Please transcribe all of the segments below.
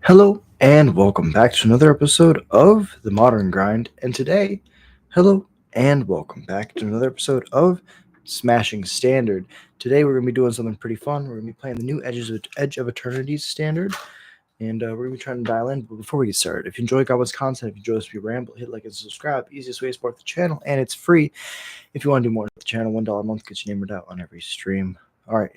Hello and welcome back to another episode of The Modern Grind. And today, hello and welcome back to another episode of Smashing Standard. Today we're going to be doing something pretty fun. We're going to be playing the new Edge of Eternity standard. And we're going to be trying to dial in. But before we get started, if you enjoy Goblins content, if you enjoy this ramble, hit like and subscribe. Easiest way to support the channel, and it's free. If you want to do more with the channel, $1 a month gets you named out on every stream. All right.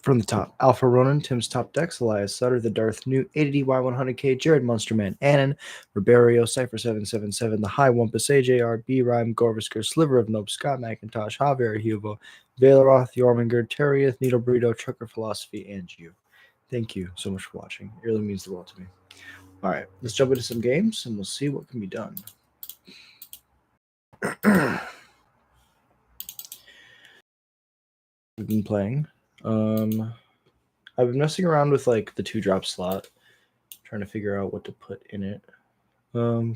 From the top, Alpha Ronan, Tim's Top Decks, Elias Sutter, The Darth Newt, ADDY100K, Jared Munsterman, Annan, Riberio, Cypher777, The High Wumpus, AJR, B Rhyme, Gorvisker, Sliver of Nope, Scott McIntosh, Javier Hugo, Valeroth, Yorminger, Terrieth, Needle Burrito, Trucker Philosophy, and you. Thank you so much for watching. It really means the world to me. All right, let's jump into some games and we'll see what can be done. We've been playing. I've been messing around with like the 2-drop slot, trying to figure out what to put in it.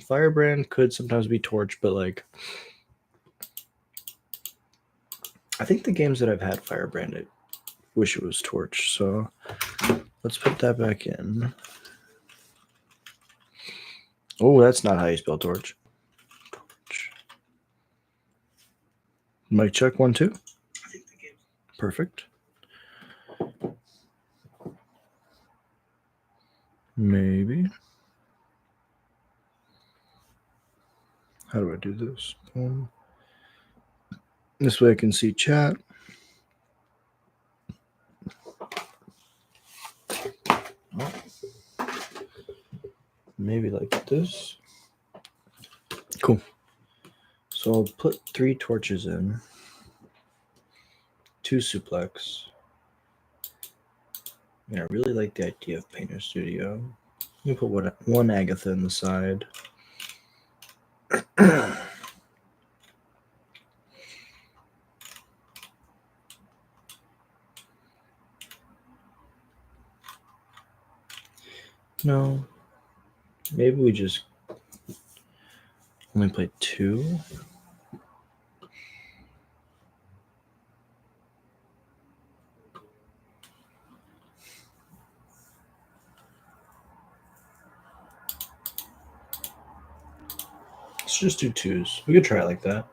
Firebrand could sometimes be Torch, but like I think the games that I've had Firebrand, I wish it was Torch. So let's put that back in. Oh, that's not how you spell Torch. Torch. Mic check 1 2. Perfect. Maybe. How do I do this? This way I can see chat. Maybe like this. Cool. So I'll put 3 torches in. 2 suplex. And I really like the idea of Painter Studio. Let me put one Agatha in the side. No. Maybe we just only play 2. Let's just do 2s. We could try it like that.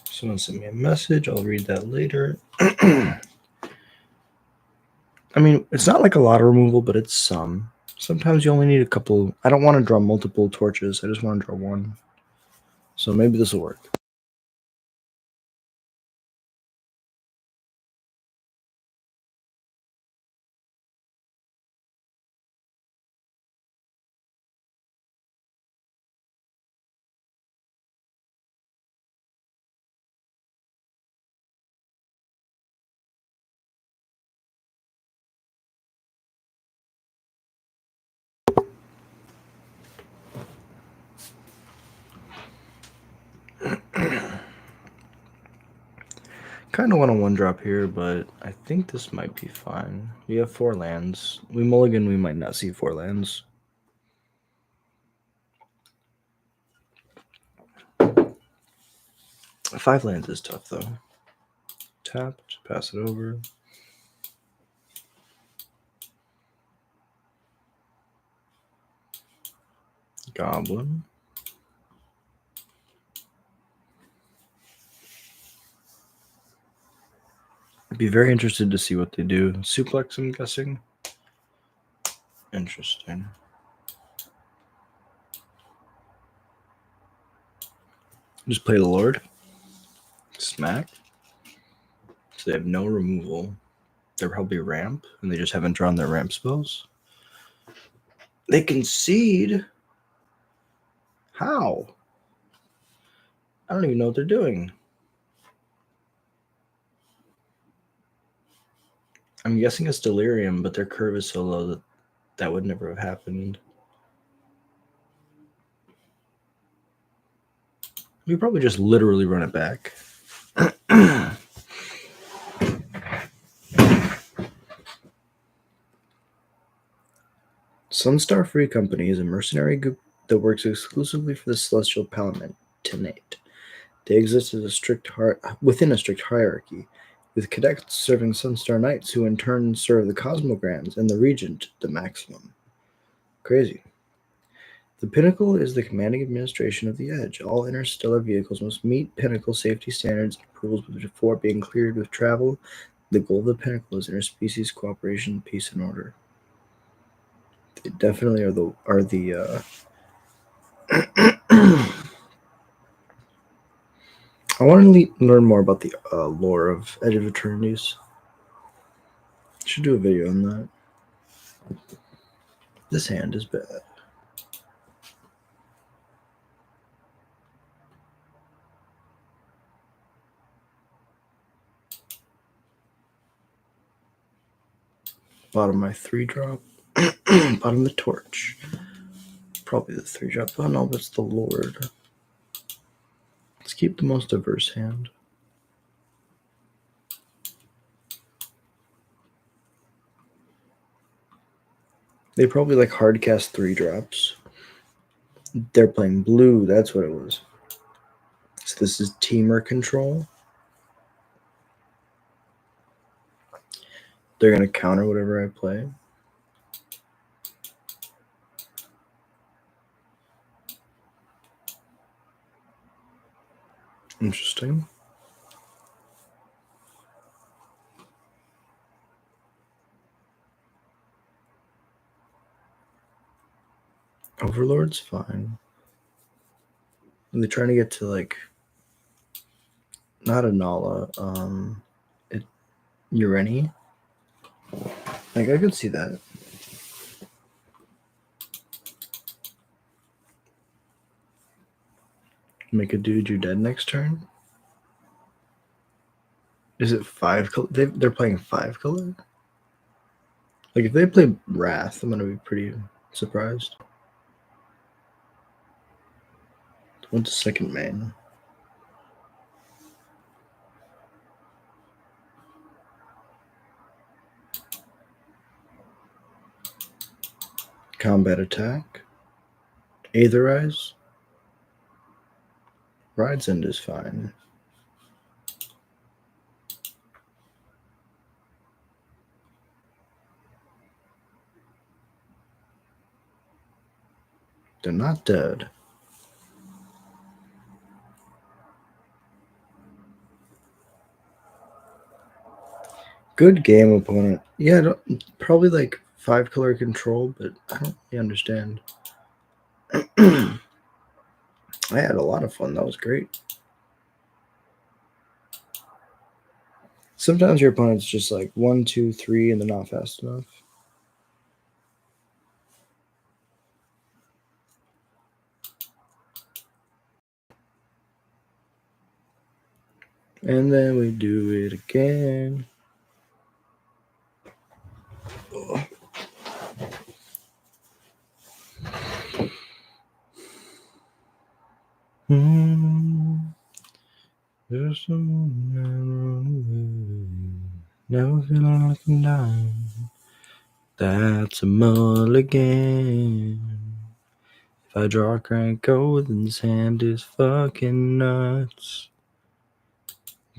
Someone sent me a message. I'll read that later. I mean, it's not like a lot of removal, but it's some. Sometimes you only need a couple. I don't want to draw multiple torches. I just want to draw 1. So maybe this will work. Kind of want a 1-drop here, but I think this might be fine. We have 4 lands. We mulligan, we might not see 4 lands. 5 lands is tough, though. Tap, just pass it over. Goblin. I'd be very interested to see what they do. Suplex, I'm guessing. Interesting. Just play the Lord. Smack. So they have no removal. They're probably ramp, and they just haven't drawn their ramp spells. They concede. How? I don't even know what they're doing. I'm guessing it's Delirium, but their curve is so low that that would never have happened. We probably just literally run it back. Sunstar Free Company is a mercenary group that works exclusively for the Celestial Palatinate. They exist as within a strict hierarchy. with cadets serving Sunstar Knights, who in turn serve the Cosmograms and the Regent, the Maximum. Crazy. The Pinnacle is the commanding administration of the Edge. All interstellar vehicles must meet Pinnacle safety standards and approvals before being cleared with travel. The goal of the Pinnacle is interspecies cooperation, peace, and order. They definitely are the I want to learn more about the lore of Edge of Eternities. Should do a video on that. This hand is bad. Bottom my 3-drop. Bottom the torch. Probably the 3-drop. Oh no, it's the Lord. Let's keep the most diverse hand. They probably like hard cast 3-drops. They're playing blue, that's what it was. So this is teamer control. They're gonna counter whatever I play. Interesting. Overlord's fine. And they're trying to get to like not a Nala, Ureni. Like I could see that. Make a dude you're dead next turn. Is it 5 color? They're playing 5 color? Like if they play Wrath, I'm gonna be pretty surprised. What's the second main? Combat attack. Aetherize. Ride's End is fine. They're not dead. Good game, opponent. Yeah, probably like 5 color control, but I don't really understand. I had a lot of fun. That was great. Sometimes your opponent's just like 1, 2, 3, and they're not fast enough. And then we do it again. Oh. There's someone never feeling like I'm dying. That's a mulligan. If I draw a Cranko, then this hand is fucking nuts.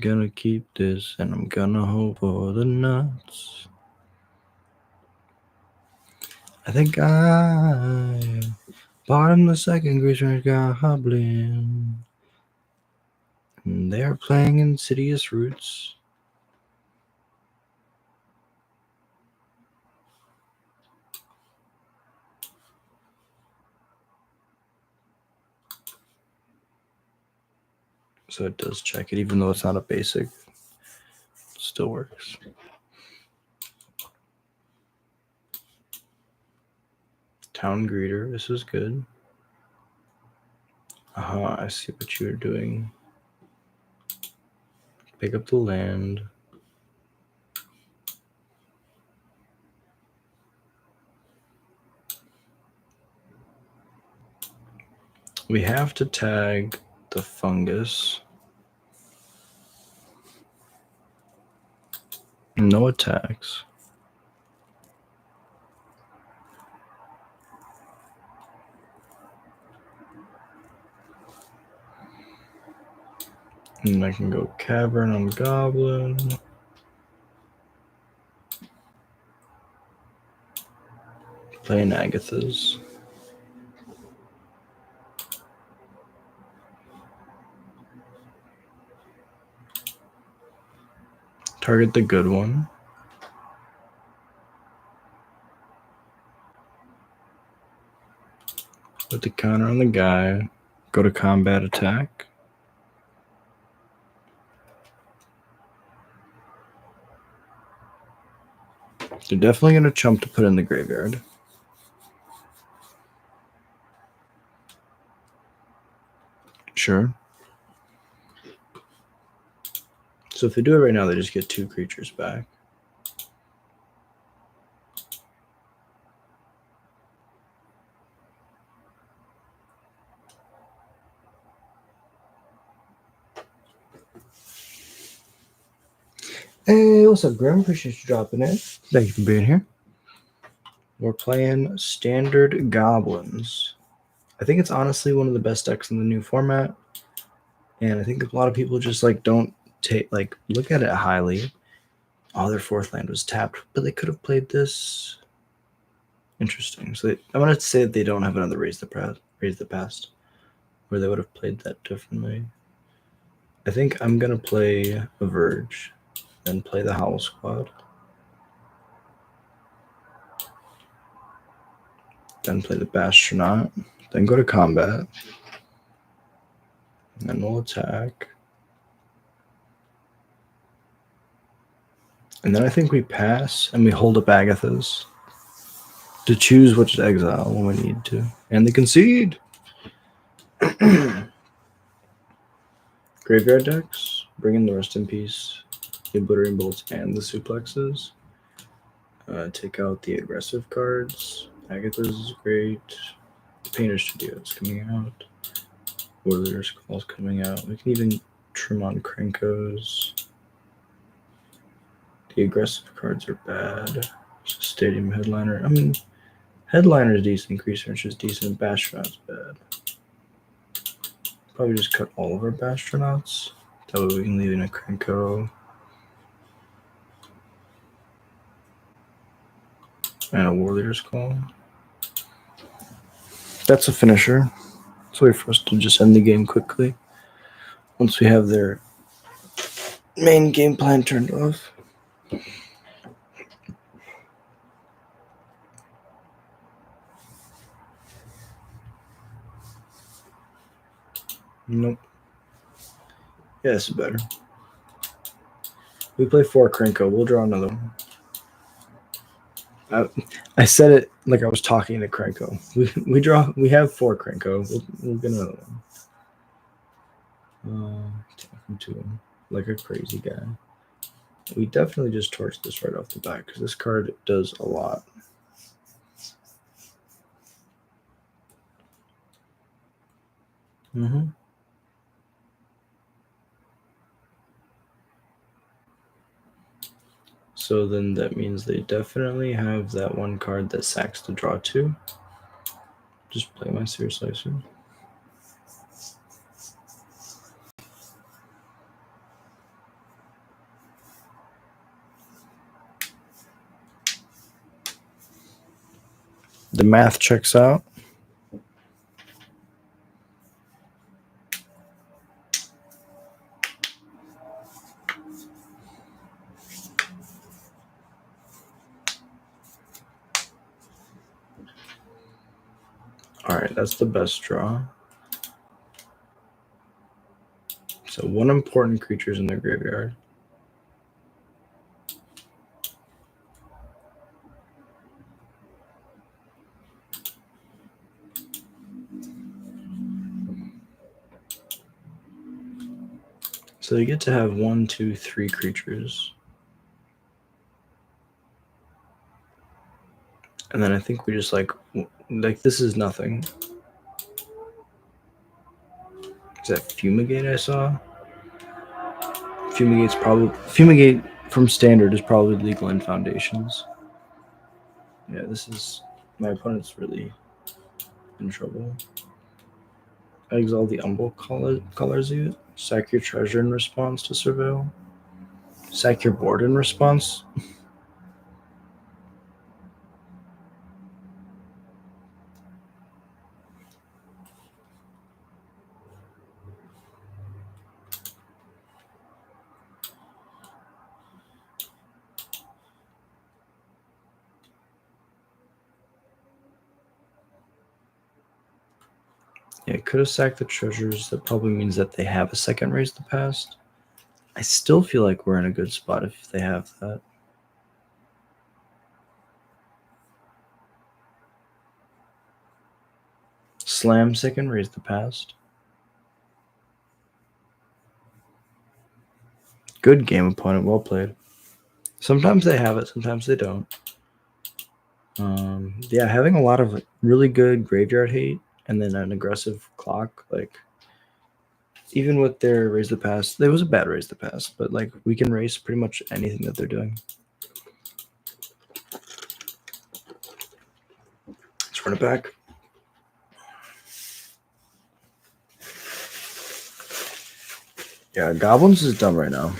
Gonna keep this, and I'm gonna hope for the nuts. I think I bottom the second Greaser Goblin. And they're playing Insidious Roots. So it does check it, even though it's not a basic. It still works. Town Greeter, this is good. Aha, I see what you're doing. Pick up the land. We have to tag the fungus. No attacks. And I can go Cavern on Goblin. Playing Agatha's. Target the good one. Put the counter on the guy. Go to combat attack. They're definitely going to chump to put in the graveyard. Sure. So if they do it right now, they just get 2 creatures back. Hey, what's up, Grim? Appreciate you dropping in. Thank you for being here. We're playing Standard Goblins. I think it's honestly one of the best decks in the new format. And I think a lot of people just don't look at it highly. Oh, their 4th land was tapped, but they could have played this. Interesting. So I wanted to say that they don't have another Raise the Past, where they would have played that differently. I think I'm gonna play a Verge, then play the Howl Squad, then play the Bastronaut, then go to combat, and then we'll attack. And then I think we pass and we hold up Agatha's to choose which to exile when we need to. And they concede. Graveyard decks, bring in the Rest in Peace, the Obliterating Bolts, and the Suplexes. Take out the aggressive cards. Agatha's is great. The Painter Studio is coming out. Warrior's Call is coming out. We can even trim on Krenkos. The aggressive cards are bad. Stadium Headliner. I mean, Headliner is decent. Increase Range is decent. Bastronaut's bad. Probably just cut all of our Bastronauts. That way we can leave in a Krenko. And a Warrior's Call. That's a finisher. It's a way for us to just end the game quickly once we have their main game plan turned off. Nope. Yeah, this is better. We play 4 Krenko. We'll draw another one. I said it like I was talking to Krenko. We have 4 Krenko. We'll get another one. Talking to him like a crazy guy. We definitely just torched this right off the bat because this card does a lot. So then that means they definitely have that one card that sacks to draw 2. Just play my Seer Slicer. The math checks out. All right, that's the best draw. So 1 important creature is in their graveyard. So they get to have 1, 2, 3 creatures. And then I think we just like this is nothing. Is that Fumigate I saw? Fumigate from Standard is probably legal in Foundations. Yeah, this is my opponent's really in trouble. Exile the Umble Colors you. Sack your treasure in response to Surveil. Sack your board in response. Yeah, it could have sacked the treasures. That probably means that they have a second raise the past. I still feel like we're in a good spot if they have that. Slam second, raise the past. Good game, opponent. Well played. Sometimes they have it, sometimes they don't. Yeah, having a lot of really good graveyard hate and then an aggressive clock, like even with their raise the pass, there was a bad raise the pass, but like we can raise pretty much anything that they're doing. Let's run it back. Yeah, Goblins is dumb right now.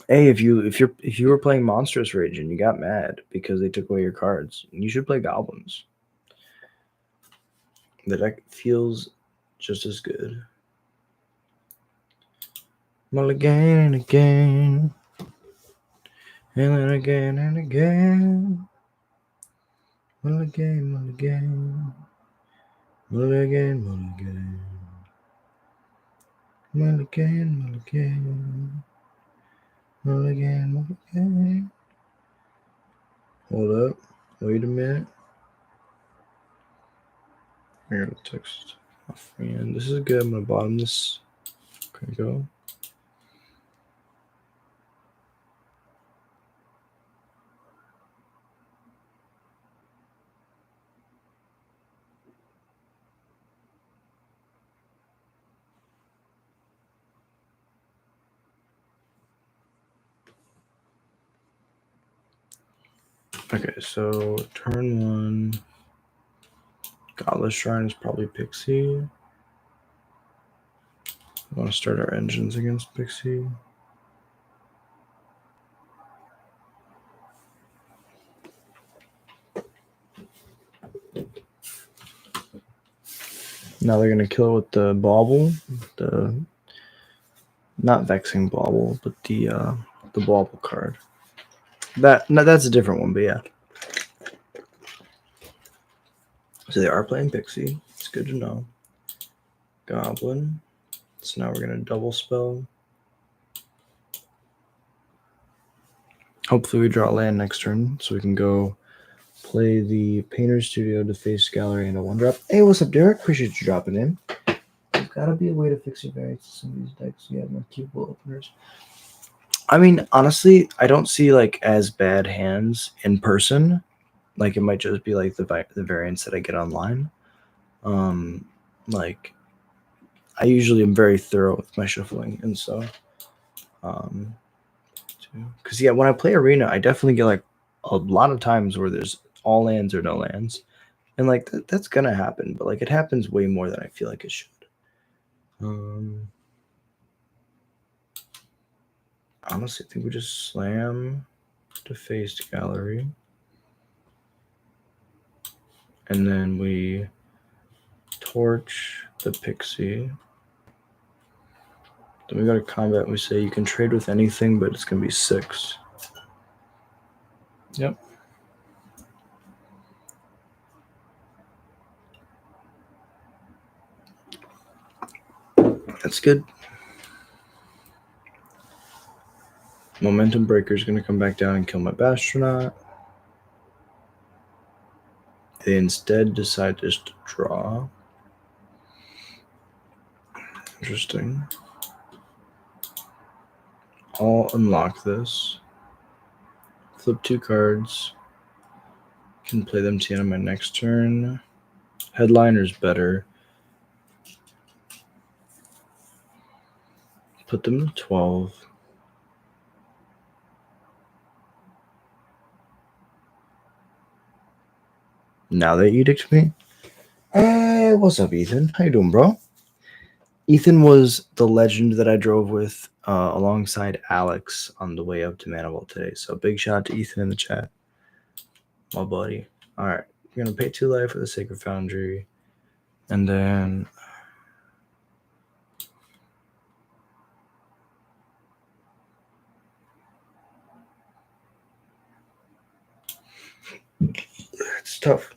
Hey, if you were playing Monstrous Rage and you got mad because they took away your cards, you should play Goblins. The deck feels just as good. Mulligan and again. And then again and again. Mulligan, mulligan. Mulligan, mulligan. Mulligan, mulligan. Mulligan, mulligan. Hold up. Wait a minute. I gotta text my friend. This is good. I'm gonna bottom this. Okay, go. Okay, so turn one. Godless Shrine is probably Pixie. I want to start our engines against Pixie. Now they're gonna kill it with the Bauble, the not Vexing Bauble, but the Bauble card. That's a different one, but yeah. So they are playing Pixie. It's good to know. Goblin. So now we're gonna double spell. Hopefully we draw land next turn, so we can go play the Painter's Studio, Deface Gallery, and a 1-drop. Hey, what's up, Derek? Appreciate you dropping in. There's gotta be a way to fix your variants to some of these decks. You have more cubable openers. I mean, honestly, I don't see like as bad hands in person. Like it might just be like the variants that I get online. Like I usually am very thorough with my shuffling, and so, because yeah, when I play Arena, I definitely get like a lot of times where there's all lands or no lands, and like that's gonna happen, but like it happens way more than I feel like it should. Honestly, I think we just slam Defaced Gallery, and then we torch the Pixie. Then we go to combat and we say you can trade with anything, but it's going to be 6. Yep. That's good. Momentum Breaker is going to come back down and kill my Bastronaut. They instead decide just to draw. Interesting. I'll unlock this. Flip 2 cards. Can play them to the end of my next turn. Headliner's better. Put them to 12. Now they edict me. Hey, what's up, Ethan? How you doing, bro? Ethan was the legend that I drove with alongside Alex on the way up to Manival today. So big shout out to Ethan in the chat, my buddy. All right, we're gonna pay 2 life for the Sacred Foundry, and then it's tough.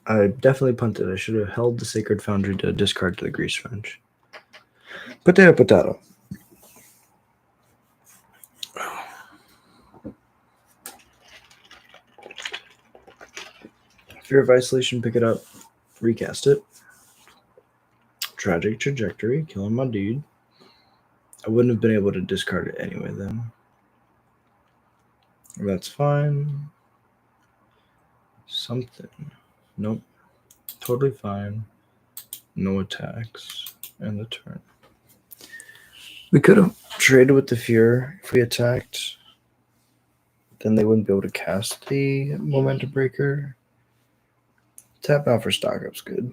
I definitely punted. I should have held the Sacred Foundry to discard to the Grease Wrench. Potato, potato. Fear of Isolation, pick it up, recast it. Tragic Trajectory, killing my dude. I wouldn't have been able to discard it anyway then. That's fine. Something. Nope. Totally fine. No attacks. And the turn. We could have traded with the Fear if we attacked. Then they wouldn't be able to cast the Momentum Breaker. Tap out for stock up's good.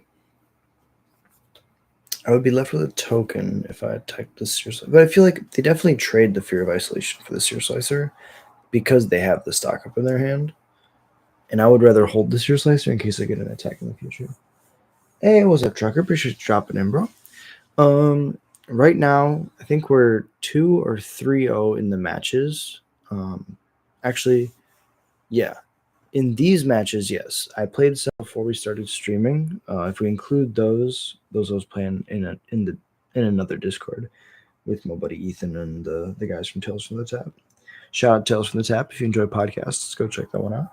I would be left with a token if I attacked the Seer Slicer. But I feel like they definitely trade the Fear of Isolation for the Seer Slicer because they have the stock up in their hand. And I would rather hold the Seer Slicer in case I get an attack in the future. Hey, what's up, Trucker? Appreciate you dropping in, bro. Right now, I think we're 2 or 3-0 in the matches. Actually, yeah. In these matches, yes. I played some before we started streaming. If we include those I was playing in another Discord with my buddy Ethan and the guys from Tales from the Tap. Shout out Tales from the Tap. If you enjoy podcasts, go check that one out.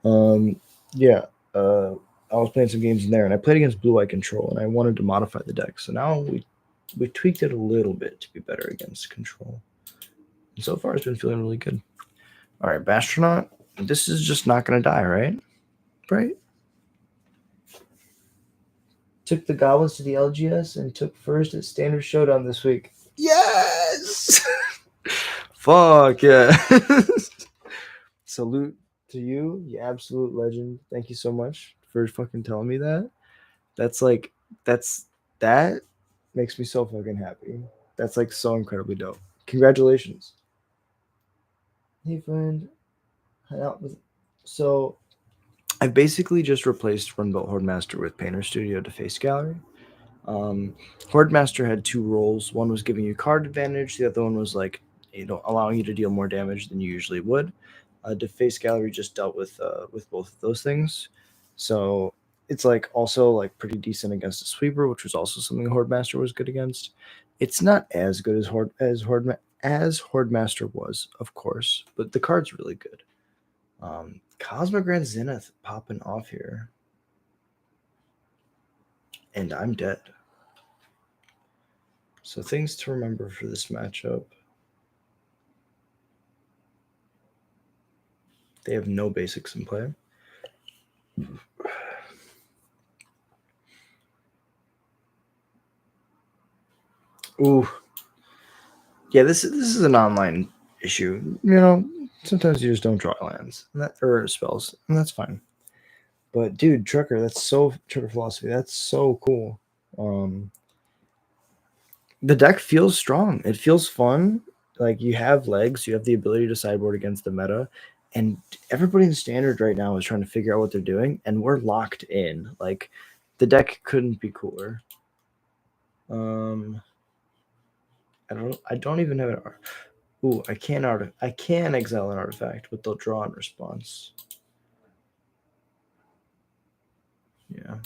I was playing some games in there, and I played against Blue Eye Control, and I wanted to modify the deck. So now we tweaked it a little bit to be better against Control. And so far, it's been feeling really good. All right, Bastronaut. This is just not going to die, right? Right? Took the Goblins to the LGS and took first at Standard Showdown this week. Yes! Fuck yeah. Salute to you, you absolute legend. Thank you so much for fucking telling me that. That makes me so fucking happy. That's like so incredibly dope. Congratulations. Hey friend. So I've basically just replaced Runboat Hordemaster with Painter Studio to Face Gallery. Hordemaster had 2 roles. One was giving you card advantage. The other one was like, allowing you to deal more damage than you usually would. Deface Gallery just dealt with both of those things. So it's like also like pretty decent against a sweeper, which was also something Hordemaster was good against. It's not as good as Hordemaster was, of course, but the card's really good. Cosmogrand Zenith popping off here. And I'm dead. So things to remember for this matchup. They have no basics in play. Ooh. Yeah, this is an online issue. Sometimes you just don't draw lands or spells, and that's fine. But dude, Trucker Philosophy, that's so cool. The deck feels strong. It feels fun. Like you have legs, you have the ability to sideboard against the meta, and everybody in Standard right now is trying to figure out what they're doing, and we're locked in. Like the deck couldn't be cooler. I don't even have an art. Ooh, I can exile an artifact, but they'll draw in response. Yeah.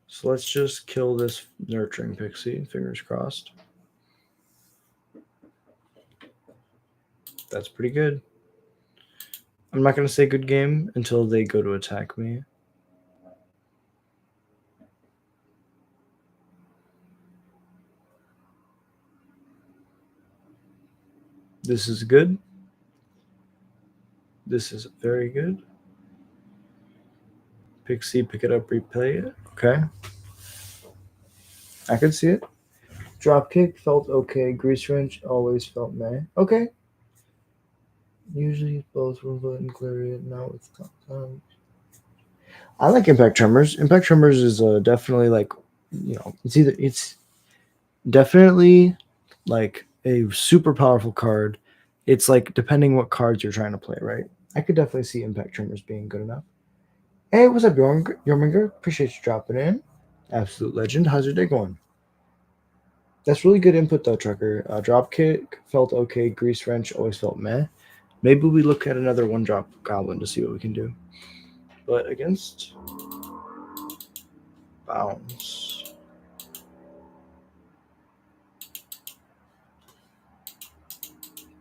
So let's just kill this Nurturing Pixie. Fingers crossed. That's pretty good. I'm not going to say good game until they go to attack me. This is good. This is very good. Pixie, pick it up, replay it. Okay. I could see it. Dropkick felt okay. Grease Wrench always felt meh. Okay. Usually both Roomba and Clarion. Now it's I like Impact Tremors. Impact Tremors is definitely like, it's definitely like a super powerful card. It's like depending what cards you're trying to play, right? I could definitely see Impact Tremors being good enough. Hey, what's up, Yorminger? Appreciate you dropping in. Absolute legend. How's your day going? That's really good input, though, Trucker. Dropkick felt okay. Grease Wrench always felt meh. Maybe we look at another 1-drop Goblin to see what we can do. But against bounce.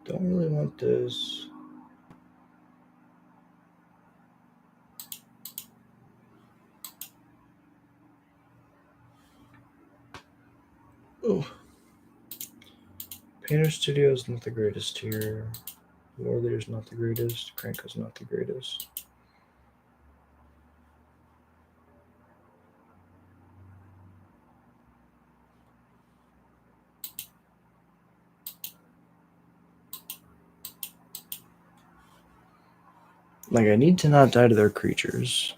Don't really want this. Oh. Painter Studio is not the greatest here. War Leader's not the greatest. Kranko's not the greatest. Like, I need to not die to their creatures.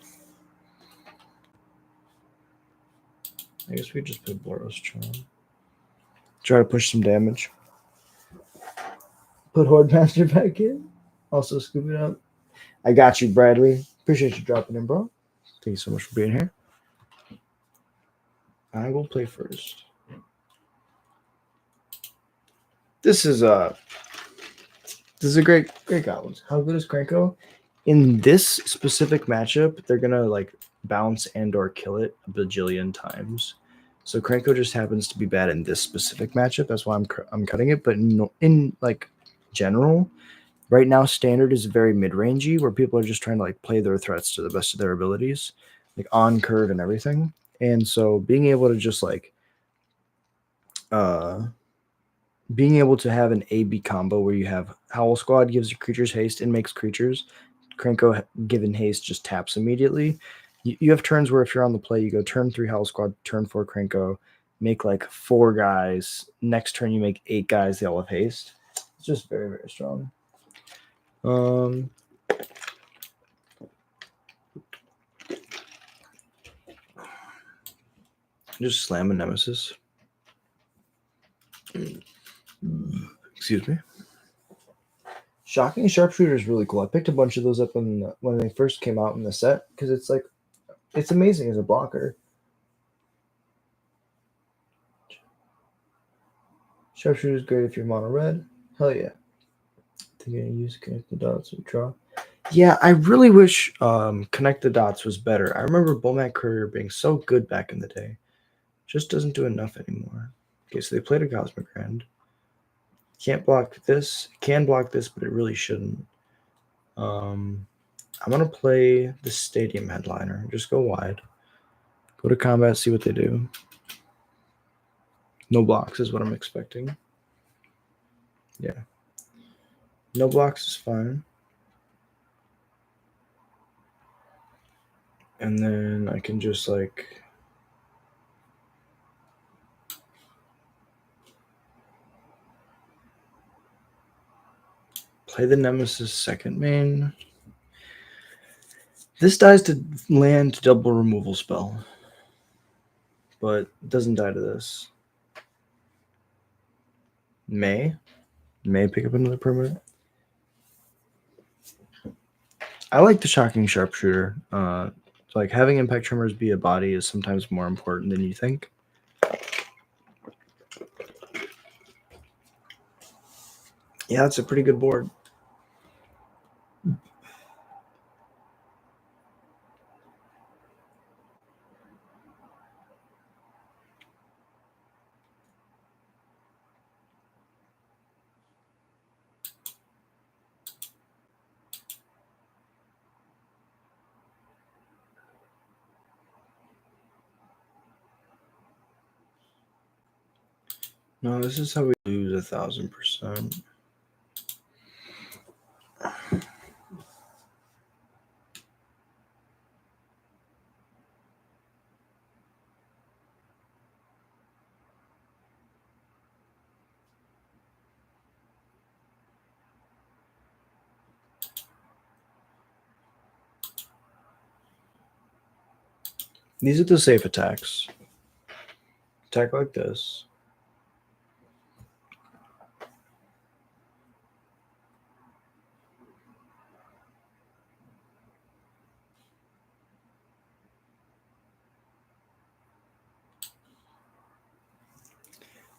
I guess we just play Boros Charm. Try to push some damage. Put Horde Master back in. Also scoop it up. I got you, Bradley. Appreciate you dropping in, bro. Thank you so much for being here. I will play first. This is a great Goblins. How good is Kranko? In this specific matchup, they're gonna like bounce and or kill it a bajillion times. So Kranko just happens to be bad in this specific matchup. That's why I'm cutting it. But in like general, right now standard is very mid-rangey, where people are just trying to like play their threats to the best of their abilities, like on curve and everything. And so being able to just like being able to have an A-B combo where you have Howl Squad gives your creatures haste and makes creatures. Kranko given haste just taps immediately. You have turns where if you're on the play, you go turn 3 Howl Squad, turn 4 Kranko, make like 4 guys. Next turn you make 8 guys, they all have haste. It's just very, very strong. Just slam a Nemesis. Excuse me. Shocking Sharpshooter is really cool. I picked a bunch of those up when they first came out in the set because it's amazing as a blocker. Sharpshooter is great if you're mono red. Hell yeah. They're gonna use connect the dots and draw. Yeah, I really wish connect the dots was better. I remember Bullmat Courier being so good back in the day. Just doesn't do enough anymore. Okay, so they played a Cosmic Rend. Can't block this. Can block this, but it really shouldn't. I'm gonna play the Stadium Headliner. Just go wide. Go to combat, see what they do. No blocks is what I'm expecting. Yeah. No blocks is fine. And then I can just like play the Nemesis second main. This dies to land double removal spell, but it doesn't die to this. May pick up another permanent. I like the Shocking Sharpshooter. Like having Impact Tremors be a body is sometimes more important than you think. Yeah, it's a pretty good board. No, this is how we lose 1,000%. These are the safe attacks. Attack like this.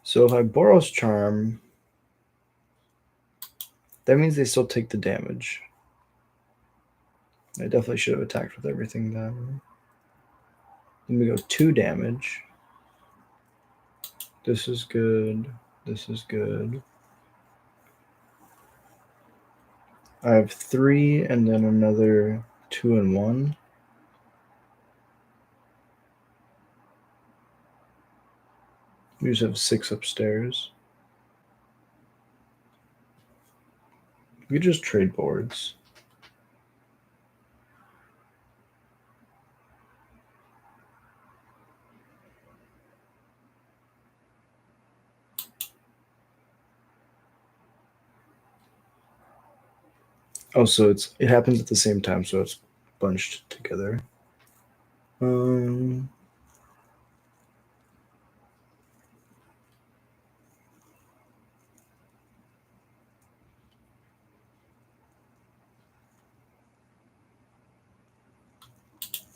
So if I Boros Charm, that means they still take the damage. I definitely should have attacked with everything then. Then we go 2 damage. This is good. This is good. I have 3 and then another 2 and 1. We just have 6 upstairs. We just trade boards. Oh, so it happens at the same time, so it's bunched together.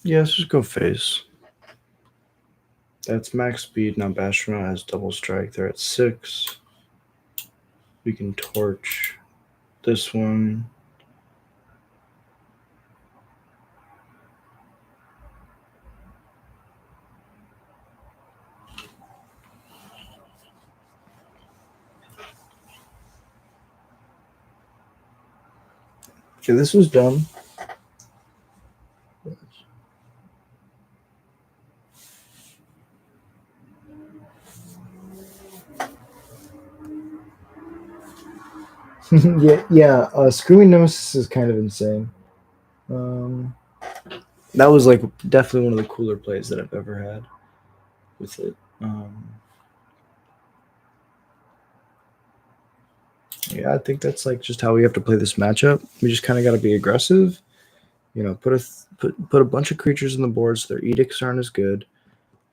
Yeah, let's just go face. That's max speed. Now Bastronaut has double strike. They're at 6. We can torch this one. Okay, this was dumb. yeah. Screaming Nemesis is kind of insane. That was like definitely one of the cooler plays that I've ever had with it. Yeah, I think that's like just how we have to play this matchup. We just kind of got to be aggressive. Put a bunch of creatures on the board so their edicts aren't as good.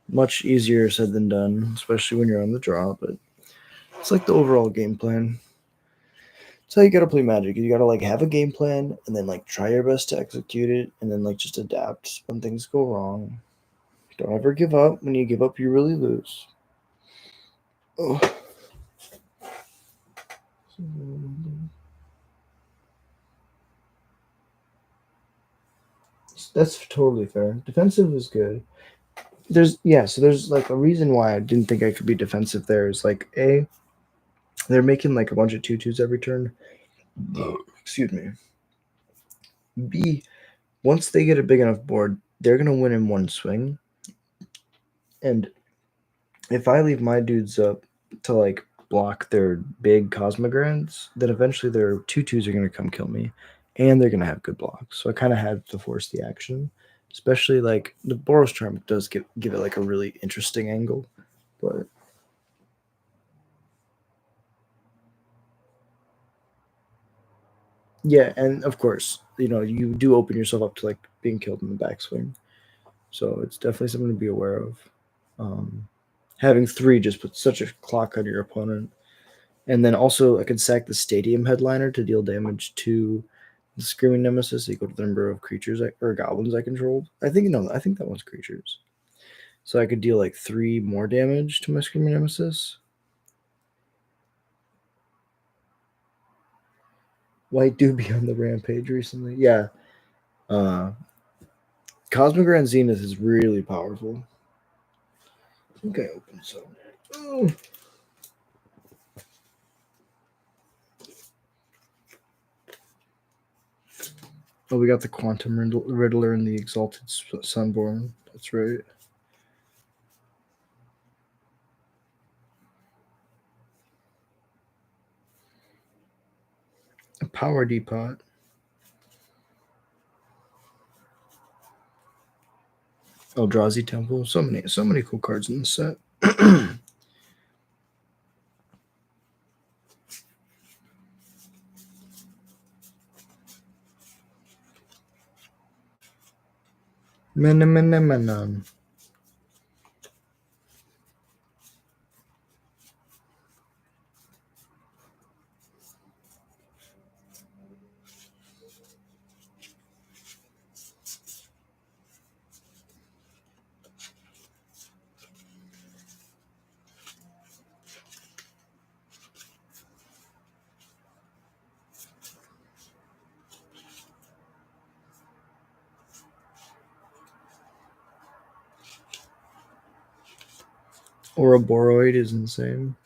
Much easier said than done, especially when you're on the draw. But it's like the overall game plan. It's how you gotta play Magic. You gotta like have a game plan and then like try your best to execute it, and then like just adapt when things go wrong. Don't ever give up. When you give up, you really lose. Oh. That's totally fair. Defensive is good. So there's like a reason why I didn't think I could be defensive there is like they're making like a bunch of 2/2s every turn. Excuse me. B, once they get a big enough board, they're gonna win in one swing. And if I leave my dudes up to like block their big Cosmogrants, then eventually their 2/2s are gonna come kill me, and they're gonna have good blocks. So I kind of had to force the action. Especially like the Boros Charm does give it like a really interesting angle, but yeah, and of course, you do open yourself up to like being killed in the backswing. So it's definitely something to be aware of. Having 3 just puts such a clock on your opponent. And then also I could sack the Stadium Headliner to deal damage to the Screaming Nemesis equal to the number of creatures or goblins I controlled. I think that one's creatures. So I could deal like 3 more damage to my Screaming Nemesis. White do be on the rampage recently. Yeah. Cosmogrant Zenith is really powerful. I think I opened some. Oh. Oh, we got the Quantum Riddler and the Exalted Sunborn. That's right. A Power Depot. Eldrazi Temple. So many cool cards in this set. Menon. Ouroboros is insane.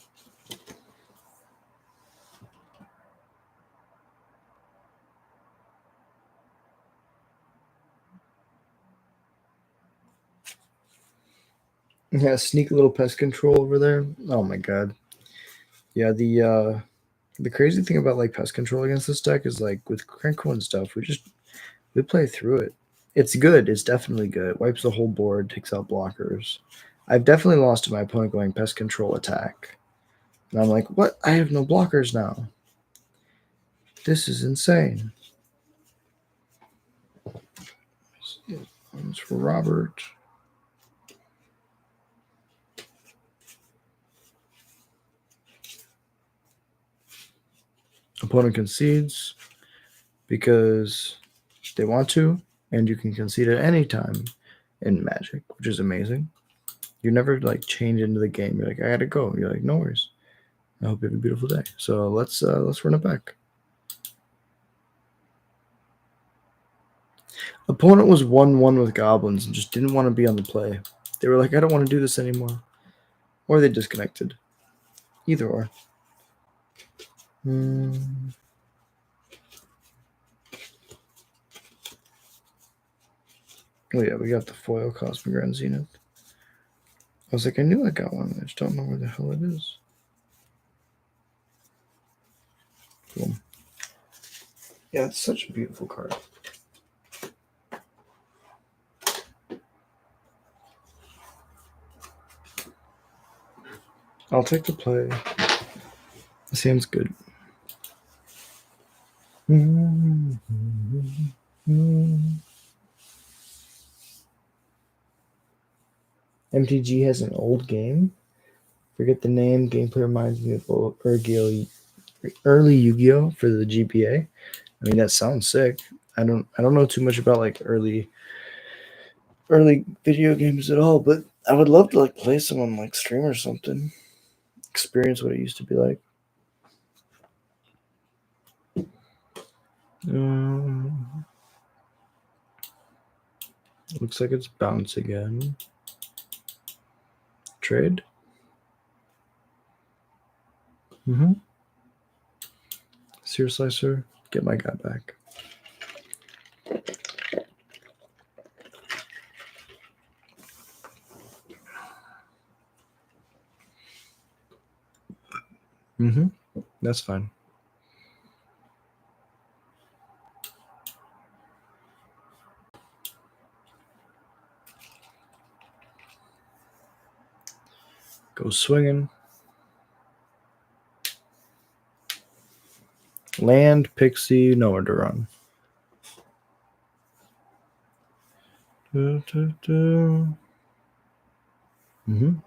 Yeah, sneak little pest control over there. Oh my god. Yeah, the crazy thing about like pest control against this deck is like with Krenko and stuff, we play through it. It's good. It's definitely good. It wipes the whole board, takes out blockers. I've definitely lost to my opponent going pest control attack. And I'm like, what? I have no blockers now. This is insane. One's for Robert. Opponent concedes because they want to, and you can concede at any time in Magic, which is amazing. You never like change into the game. You're like, I gotta go. You're like, no worries. I hope you have a beautiful day. So let's run it back. Opponent was 1-1 with Goblins and just didn't want to be on the play. They were like, I don't want to do this anymore. Or they disconnected. Either or. Oh yeah, we got the foil Cosmic Grand Zenith. I was like, I knew I got one. I just don't know where the hell it is. Boom. Yeah, it's such a beautiful card. I'll take the play. This hand's good. MTG has an old game. Forget the name. Gameplay reminds me of early Yu-Gi-Oh for the GPA. I mean, that sounds sick. I don't know too much about like early video games at all, but I would love to like play some on like stream or something. Experience what it used to be like. Looks like it's bounce again. Trade. Sear Slicer. Get my guy back. That's fine. Go swinging. Land, Pixie, nowhere to run.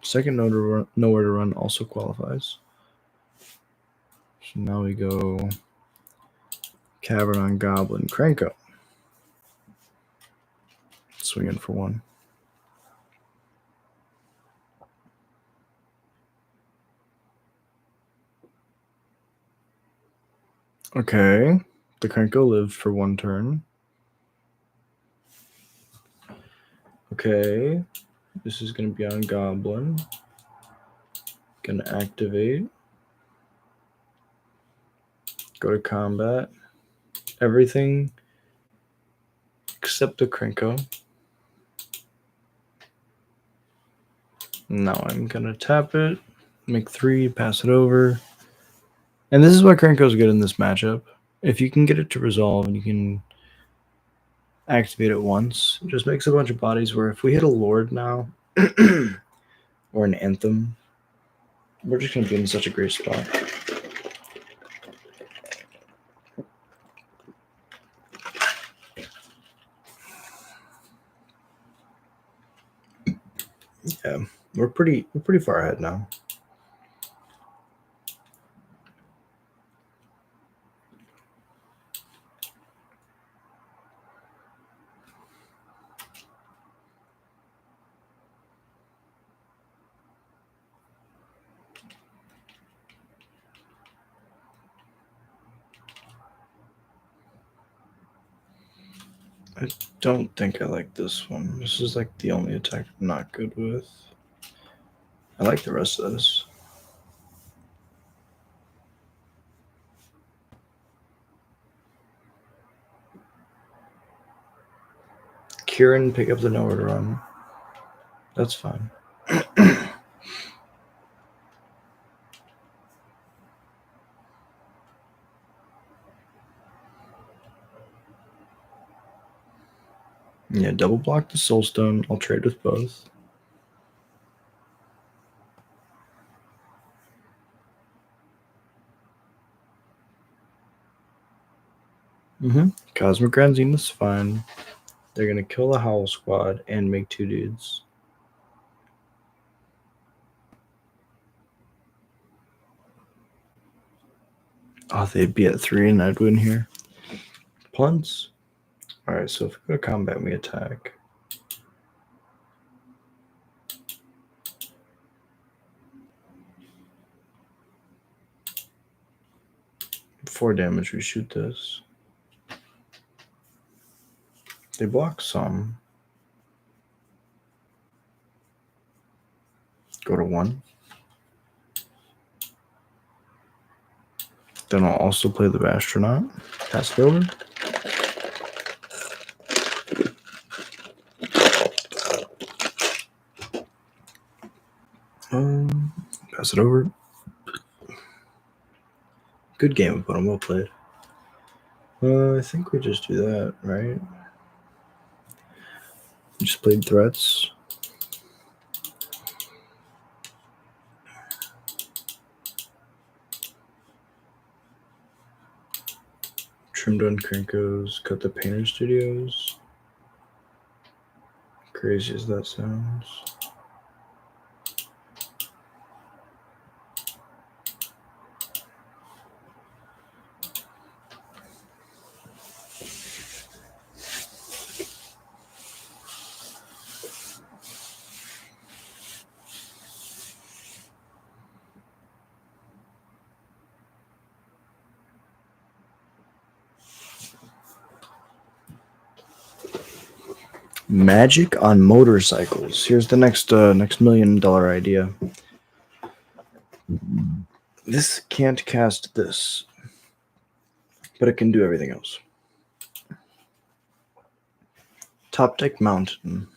Second nowhere to run also qualifies. So now we go Cavern on Goblin, Krenko. Swinging for one. Okay, the Krenko lived for one turn. Okay, this is going to be on Goblin. Gonna activate. Go to combat. Everything except the Krenko. Now I'm gonna tap it, make 3, pass it over. And this is why Krenko's good in this matchup. If you can get it to resolve and you can activate it once, it just makes a bunch of bodies where if we hit a Lord now or an Anthem, we're just gonna be in such a great spot. Yeah, we're pretty far ahead now. I don't think I like this one. This is like the only attack I'm not good with. I like the rest of this. Kieran, pick up the nowhere to run. That's fine. Yeah, double block the soulstone. I'll trade with both. Cosmic Grand Zenith's fine. They're gonna kill the Howl Squad and make 2 dudes. Oh, they'd be at 3 and I'd win here. Plunts. Alright, so if we go to combat, we attack. For damage, we shoot this. They block some. Go to 1. Then I'll also play the Astronaut. Pass it over. Pass it over. Good game, but I'm well played. I think we just do that, right? We just played threats. Trimmed on Krinkos, cut the Painter Studios. Crazy as that sounds. Magic on motorcycles. Here's the next $1 million idea. This can't cast this, but it can do everything else. Top deck Mountain.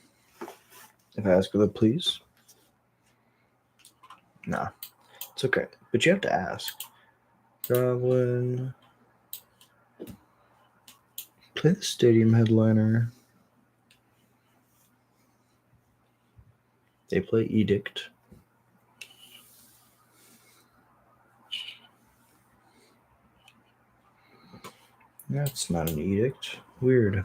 If I ask for the please. Nah, it's okay, but you have to ask. Goblin. Play the Stadium Headliner. They play Edict. That's not an Edict. Weird.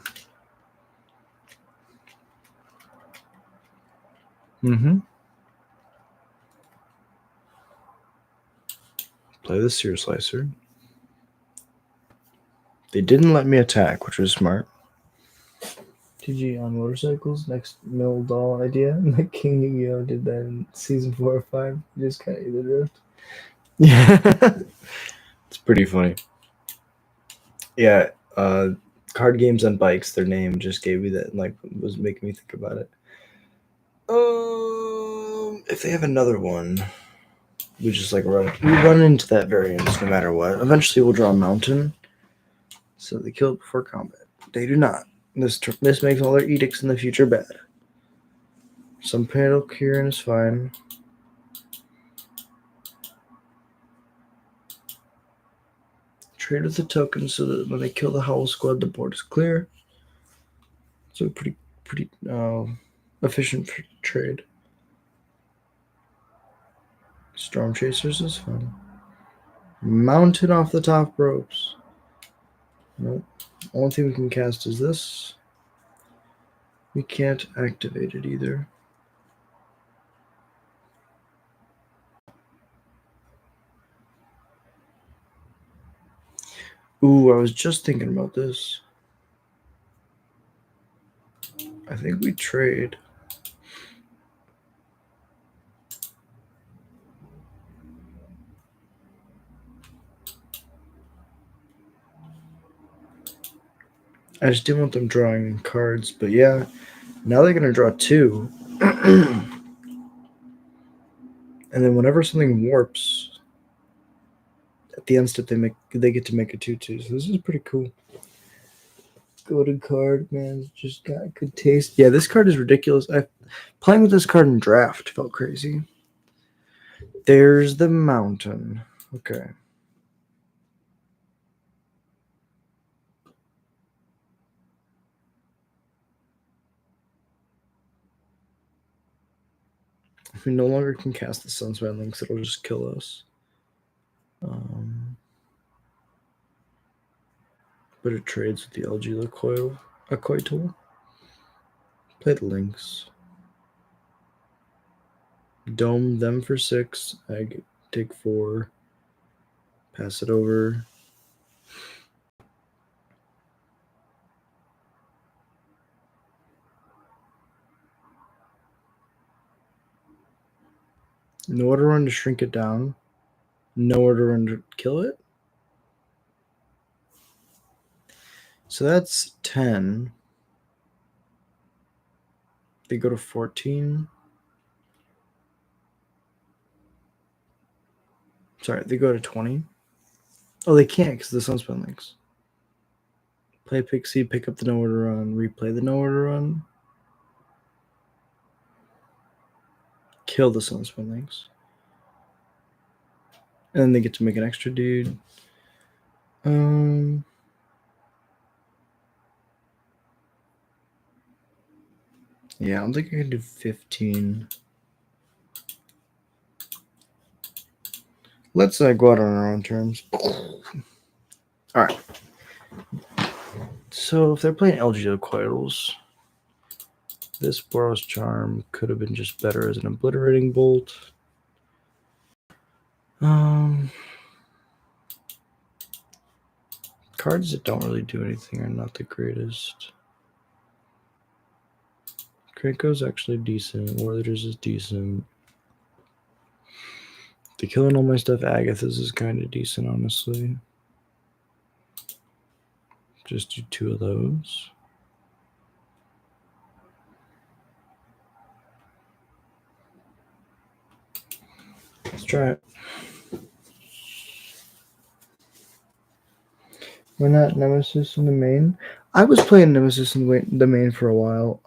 Play the Sear Slicer. They didn't let me attack, which was smart. TG on motorcycles, next mill doll idea. Like King Yu-Gi-Oh did that in season 4 or 5. Just kind of the drift. Yeah. It's pretty funny. Yeah, card games on bikes, their name just gave me that, like, was making me think about it. If they have another one, we just like run into that variance no matter what. Eventually we'll draw a mountain. So they kill it before combat. They do not. This makes all their edicts in the future bad. Some panel Kieran is fine. Trade with the token so that when they kill the Howl Squad, the board is clear. So pretty efficient trade. Storm Chasers is fun. Mountain off the top ropes. Nope. Only thing we can cast is this. We can't activate it either. Ooh, I was just thinking about this. I think we trade. I just didn't want them drawing cards, but yeah, now they're going to draw 2. And then whenever something warps, at the end step they get to make a 2/2. So this is pretty cool. Golden card, man, just got good taste. Yeah, this card is ridiculous. Playing with this card in draft felt crazy. There's the mountain. Okay. If we no longer can cast the Sunspine Links, it'll just kill us. But it trades with the LG Akoi tool. Play the links. Dome them for 6. I take 4. Pass it over. Nowhere to run to shrink it down. Nowhere to run to kill it. So that's 10. They go to 14. Sorry, they go to 20. Oh, they can't because the Sunspine Links. Play Pixie, pick up the Nowhere to Run, replay the Nowhere to Run. Kill the Sunspine Links. And then they get to make an extra dude. Yeah, I don't think I can do 15. Let's go out on our own terms. All right. So if they're playing LGO Coils, this Boros Charm could have been just better as an Obliterating Bolt. Cards that don't really do anything are not the greatest. Krenko's actually decent. Warleaders is decent. The Killing All My Stuff Agathis is kind of decent, honestly. Just do 2 of those. Let's try it. Why not Nemesis in the main? I was playing Nemesis in the main for a while.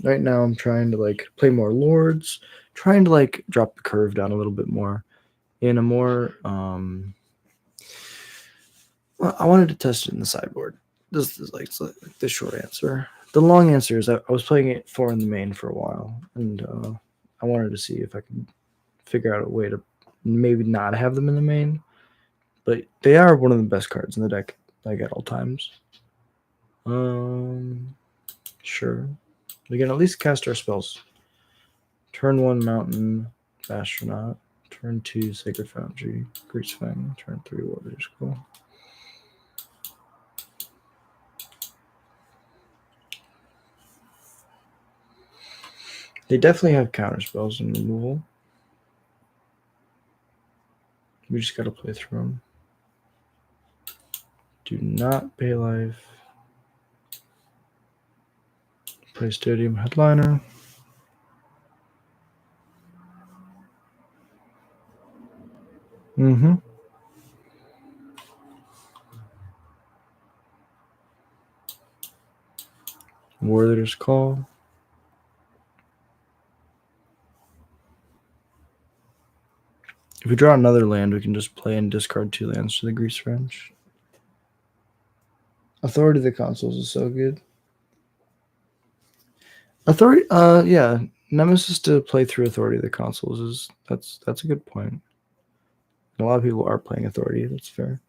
Right now I'm trying to play more Lords, trying to drop the curve down a little bit more in a more well, I wanted to test it in the sideboard. This is the short answer. The long answer is I was playing it 4 in the main for a while, and I wanted to see if I could figure out a way to maybe not have them in the main. But they are one of the best cards in the deck, at all times. Sure. We can at least cast our spells. Turn 1, Mountain, Astronaut. Turn 2, Sacred Foundry, Grease Fang. Turn 3, Warriors. Cool. They definitely have counter spells and removal. We just gotta play through them. Do not pay life. Play Stadium Headliner. Warriors Call. If we draw another land, we can just play and discard 2 lands to the Grease Wrench. Authority of the Consoles is so good. Authority, yeah, Nemesis to play through Authority of the Consoles is that's a good point. A lot of people are playing Authority. That's fair.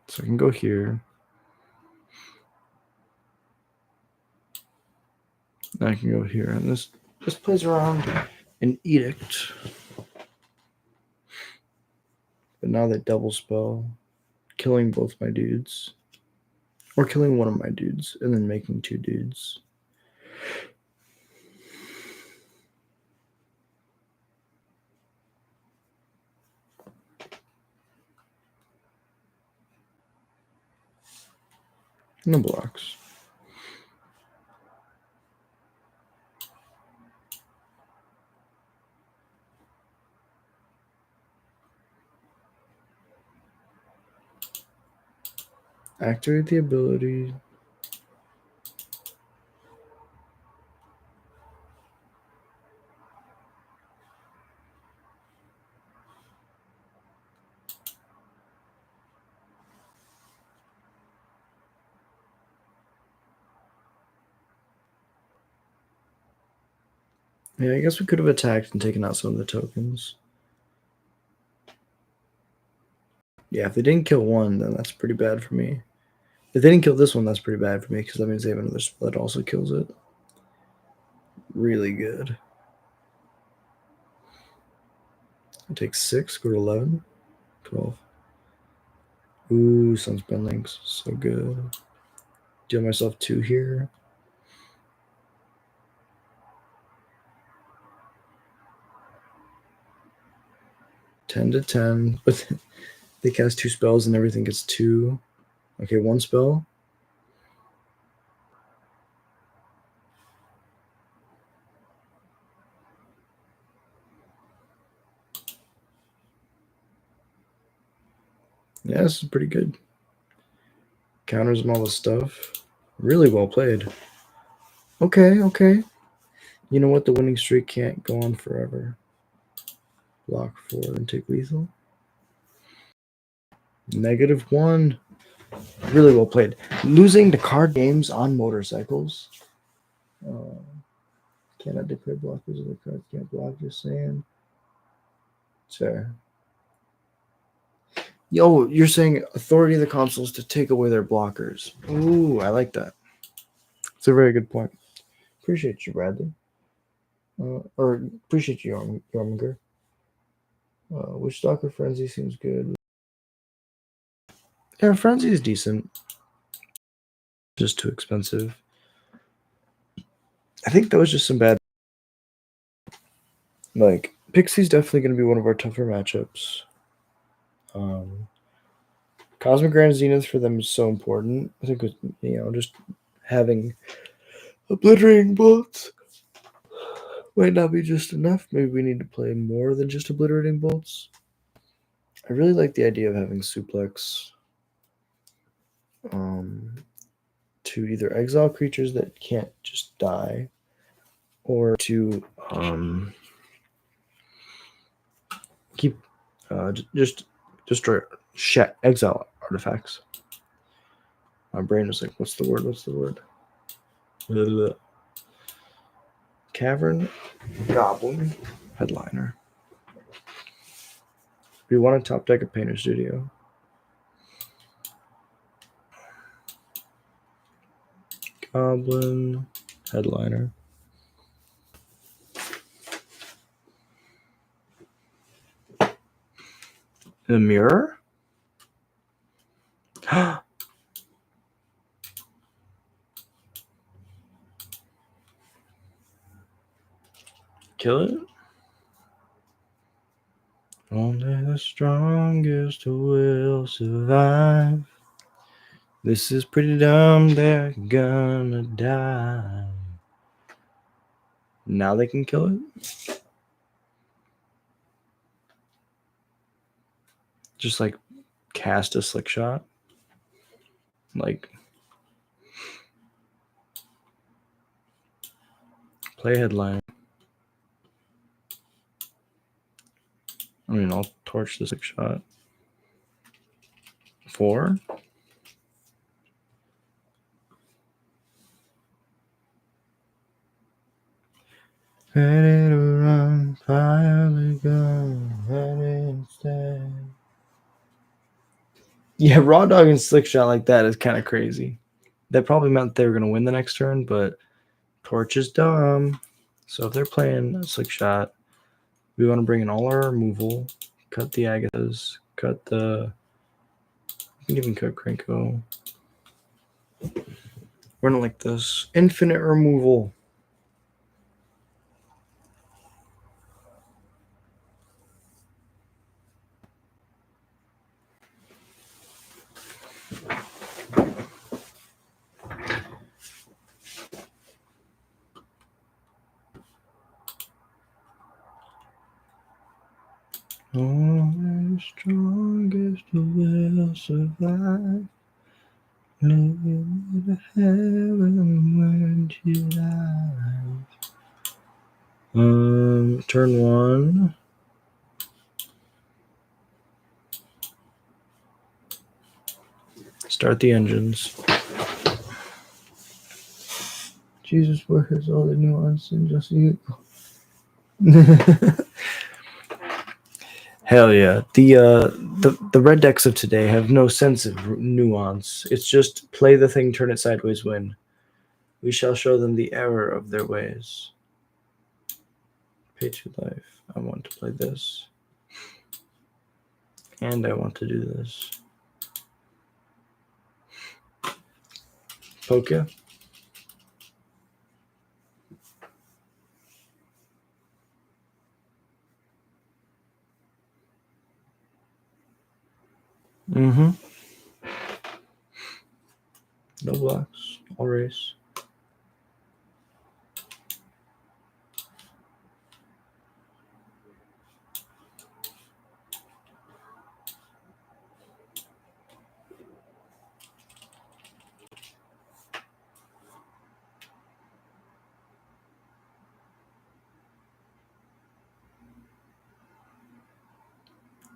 So I can go here. I can go here, and this plays around an Edict. But now they double spell, killing both my dudes. Or killing one of my dudes, and then making 2 dudes. No blocks. Activate the ability. Yeah, I guess we could have attacked and taken out some of the tokens. Yeah, if they didn't kill one, then that's pretty bad for me. If they didn't kill this one, that's pretty bad for me because that means they have another spell that also kills it. Really good. I take 6, go to 11, 12. Ooh, Sunspell Links. So good. Deal myself 2 here. Ten to 10. But they cast 2 spells and everything gets 2. Okay, 1 spell. Yeah, this is pretty good. Counters them all the stuff. Really well played. Okay, okay. You know what? The winning streak can't go on forever. Block 4 and take lethal. -1. Really well played. Losing to card games on motorcycles. Cannot declare blockers of the cards. Can't block, just saying. Fair. Yo, you're saying authority of the consoles to take away their blockers. Ooh, I like that. It's a very good point. Appreciate you, Bradley. Or appreciate you, Yorminger. Witchstalker Frenzy seems good. Yeah, Frenzy is decent. Just too expensive. I think that was just some bad. Like, Pixie's definitely going to be one of our tougher matchups. Cosmic Grand Zenith for them is so important. I think, just having obliterating bolts might not be just enough. Maybe we need to play more than just obliterating bolts. I really like the idea of having suplex to either exile creatures that can't just die, or to keep just destroy exile artifacts. My brain was like, "What's the word? What's the word?" Blah. Cavern Goblin Headliner. We want to top deck a Painter Studio. Goblin Headliner. The mirror? Kill it? Only the strongest will survive. This is pretty dumb, they're gonna die. Now they can kill it? Just like cast a slick shot? Like play headline. I mean, I'll torch the slick shot. 4? Ready to run, fire the gun, ready instead. Yeah, raw dog and slick shot like that is kind of crazy. That probably meant they were going to win the next turn, but torch is dumb. So if they're playing a slick shot, we want to bring in all our removal, cut the Agathas, cut the. You can even cut Krenko. Run it like this. Infinite removal. Only the strongest will survive. Living in the heaven when she dies. Turn 1. Start the engines. Jesus, where is all the nuance in just you? Hell yeah. The red decks of today have no sense of nuance. It's just play the thing, turn it sideways, win. We shall show them the error of their ways. Pay 2 life. I want to play this. And I want to do this. Poke ya. Mm-hmm. No blocks. All race.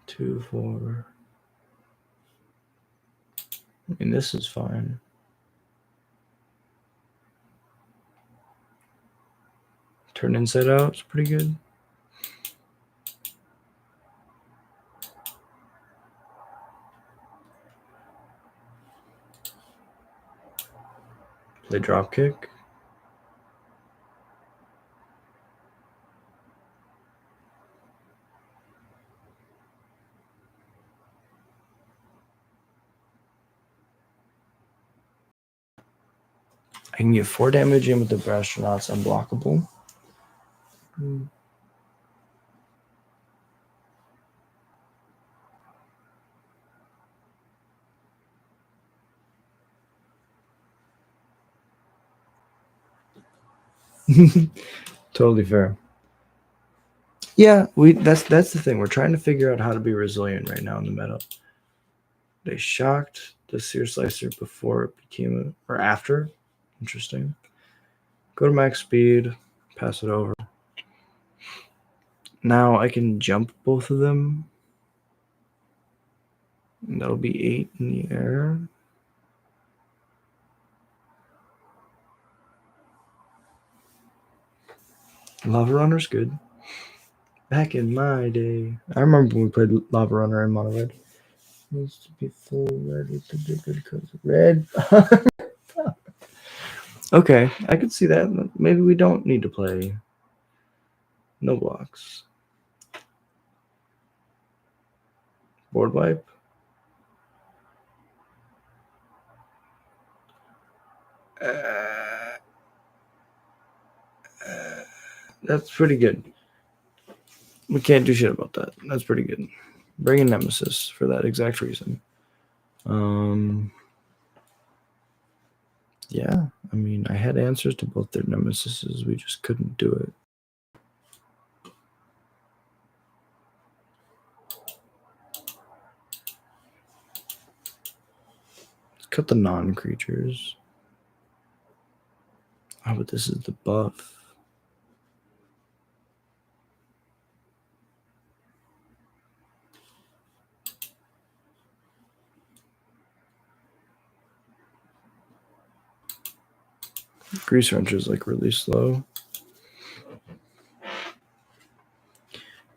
Two, 4. I mean, this is fine. Turn inside out. It's pretty good. Play drop kick. I can get 4 damage in with the astronauts unblockable. Totally fair. Yeah, that's the thing. We're trying to figure out how to be resilient right now in the meta. They shocked the Sear Slicer before it became or after. Interesting. Go to max speed, pass it over. Now I can jump both of them. And that'll be 8 in the air. Lava Runner's good. Back in my day, I remember when we played Lava Runner in Mono Red. Needs to be full red with the good because red. Okay, I could see that. Maybe we don't need to play no blocks. Board wipe. That's pretty good. We can't do shit about that. That's pretty good. Bring in Nemesis for that exact reason. Yeah, I mean, I had answers to both their Nemesises. We just couldn't do it. Let's cut the non-creatures. Oh, but this is the buff. Grease Wrench is like really slow.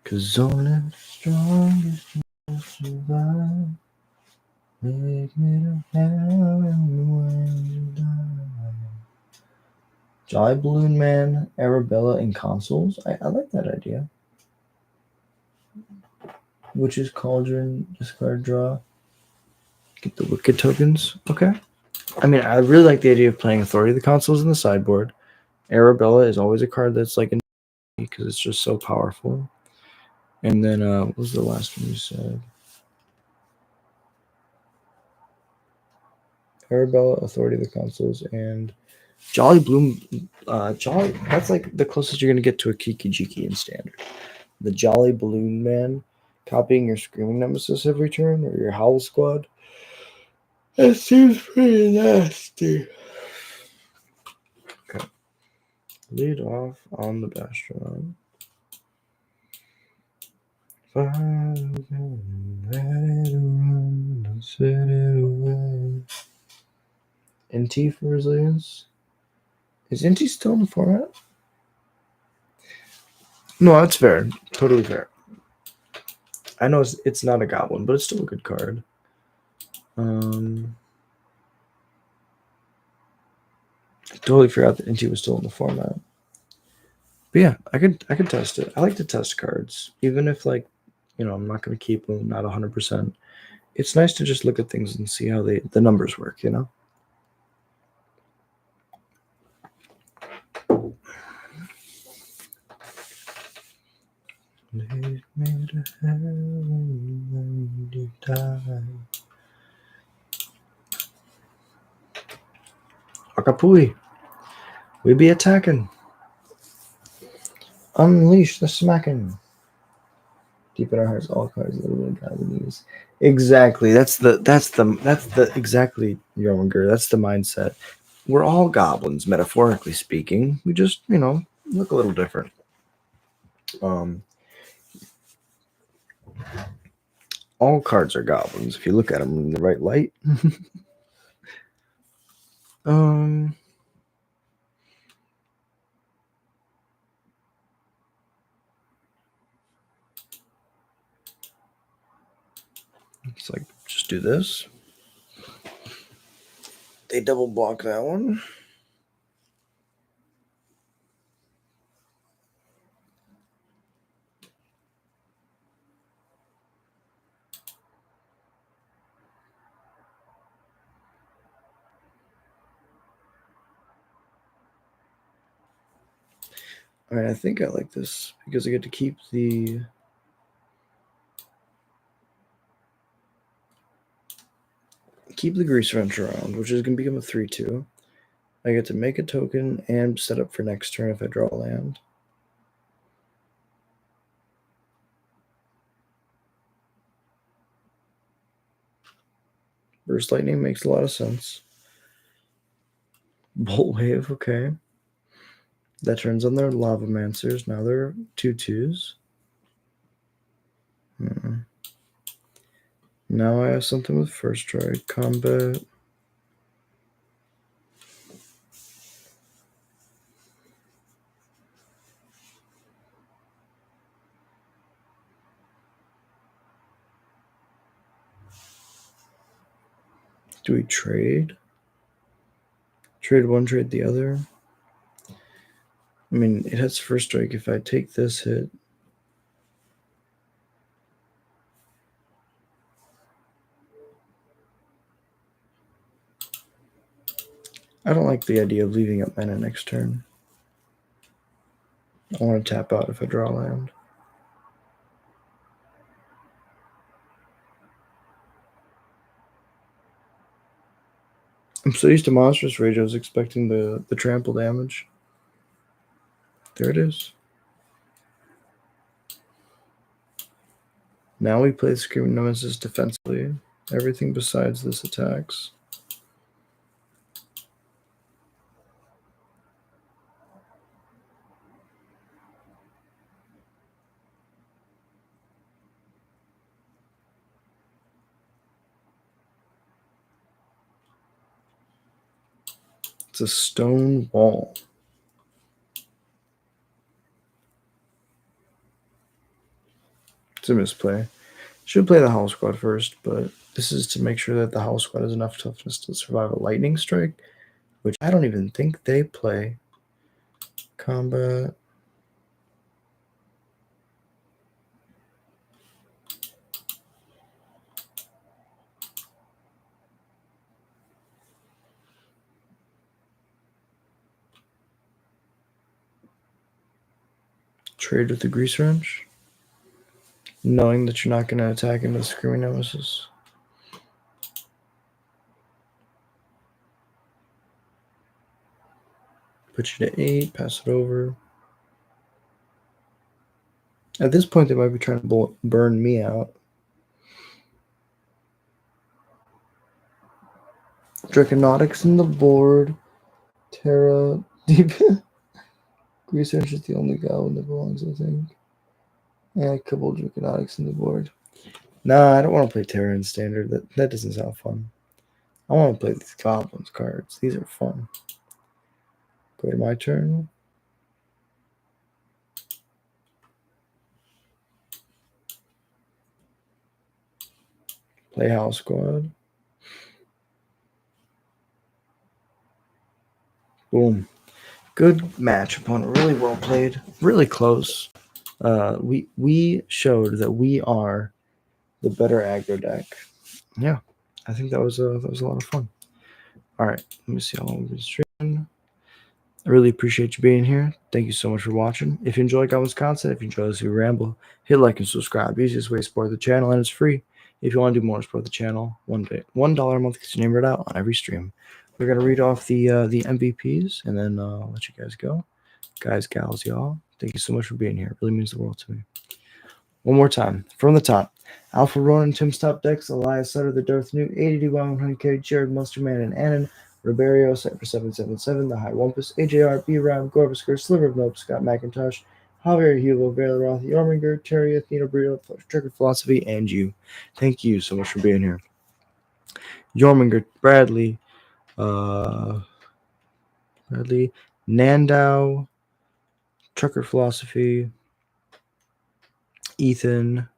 Cause only the strongest will survive. Take me to heaven when you die. Jolly Balloon Man, Arabella, and consoles. I like that idea. Witch's Cauldron, discard draw. Get the Wicked tokens. Okay. I mean, I really like the idea of playing Authority of the Consoles in the sideboard. Arabella is always a card that's like because it's just so powerful. And then what was the last one you said? Arabella, Authority of the Consoles, and Jolly Bloom. Jolly, that's like the closest you're gonna get to a Kiki Jiki in standard. The Jolly Balloon Man copying your Screaming Nemesis every turn or your Howl Squad. That seems pretty nasty. Okay. Lead off on the Bastion. NT for resilience. Is NT still in the format? No, that's fair. Totally fair. I know it's not a goblin, but it's still a good card. I totally forgot that NT was still in the format. But yeah, I could test it. I like to test cards, even if I'm not going to keep them, not 100%. It's nice to just look at things and see how the numbers work, Lead me to heaven when you die. Akapui, we be attacking. Unleash the smacking. Deep in our hearts, all cards literally drive the knees. Exactly. That's the exactly Younger. That's the mindset. We're all goblins, metaphorically speaking. We just, look a little different. All cards are goblins if you look at them in the right light. It's like, just do this. They double block that one. All right, I think I like this because I get to keep the Grease Wrench around, which is going to become a 3/2. I get to make a token and set up for next turn if I draw a land. Burst Lightning makes a lot of sense. Bolt Wave, okay. That turns on their Lavamancers. Now they're 2/2s. Now I have something with First Strike, Combat. Do we trade? Trade one, trade the other? I mean, it has First Strike. If I take this hit, I don't like the idea of leaving up mana next turn. I want to tap out if I draw land. I'm so used to Monstrous Rage, I was expecting the trample damage. There it is. Now we play Screaming Nemesis defensively. Everything besides this attacks. It's a stone wall. It's a misplay. Should play the Howl Squad first, but this is to make sure that the Howl Squad has enough toughness to survive a lightning strike, which I don't even think they play. Combat. Trade with the Grease Wrench, knowing that you're not going to attack into the Screaming Nemesis. Put you to 8, pass it over. At this point, they might be trying to burn me out. Draconautics in the board. Terra Deep. Research is the only goblin that belongs, I think. Yeah, a couple of Draconautics in the board. Nah, I don't want to play Terra in Standard. That doesn't sound fun. I want to play these Goblins cards. These are fun. Go to my turn. Play House Squad. Boom. Good match, opponent. Really well played. Really close. We showed that we are the better aggro deck. Yeah, I think that was a lot of fun. All right, let me see how long we've been streaming. I really appreciate you being here. Thank you so much for watching. If you enjoy Goblins content, if you enjoy this ramble, hit like and subscribe. Easiest way to support the channel, and it's free. If you want to do more to support the channel, $1 a month gets your name read out on every stream. We're gonna read off the MVPs and then let you guys go. Guys, gals, y'all, thank you so much for being here. It really means the world to me. One more time from the top. Alpha Ronan, Tim's Top Decks, Elias Sutter, The Darth New, ADD 100K, Jared Musterman, and Annan, Riberio, Cypher 777, The High Wumpus, AJR, B Ram, Gorbasker, Sliver of Nope, Scott McIntosh, Javier Hugo, Vera Roth, Yorminger, Terry, Athena Burrito, Trigger Philosophy, and you. Thank you so much for being here. Yorminger, Bradley, Nandau, Trucker Philosophy, Ethan,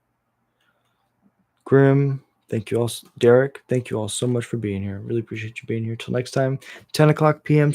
Grim, thank you all. Derek, thank you all so much for being here. Really appreciate you being here. Till next time, 10 o'clock p.m.